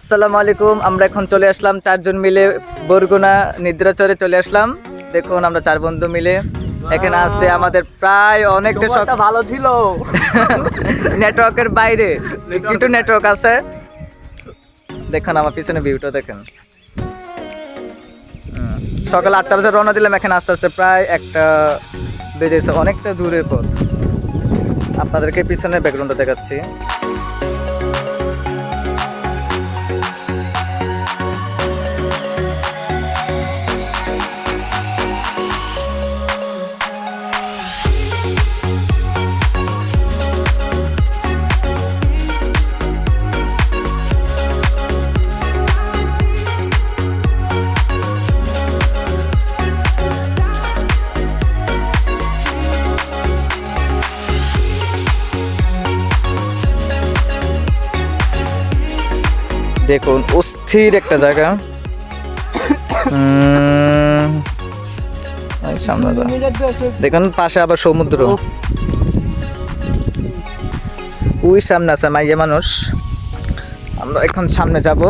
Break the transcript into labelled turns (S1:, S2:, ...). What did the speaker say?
S1: আসসালামু আলাইকুম। আমরা এখন চলে আসলাম চারজন মিলে বরগুনা নিদ্রাচরে চলে আসলাম। দেখুন আমরা চার বন্ধু মিলে এখানে আসতে আমাদের প্রায় অনেকটা
S2: ভালো ছিল।
S1: নেটওয়ার্কের বাইরে একটু নেটওয়ার্ক আছে। দেখুন আমার পিছনে ভিউটা দেখেন। সকাল 8টা বাজে রওনা দিলাম, এখানে আস্তে আস্তে প্রায় 1টা বেজেছে, অনেকটা দূরের পথ। আপনাদেরকে পিছনের ব্যাকগ্রাউন্ডটা দেখাচ্ছি। দেখুন অস্থির একটা জায়গা। সামনে দেখুন পাশে আবার সমুদ্র, ওই সামনে আছে মাইয়া মানুষ। আমরা এখন সামনে যাব,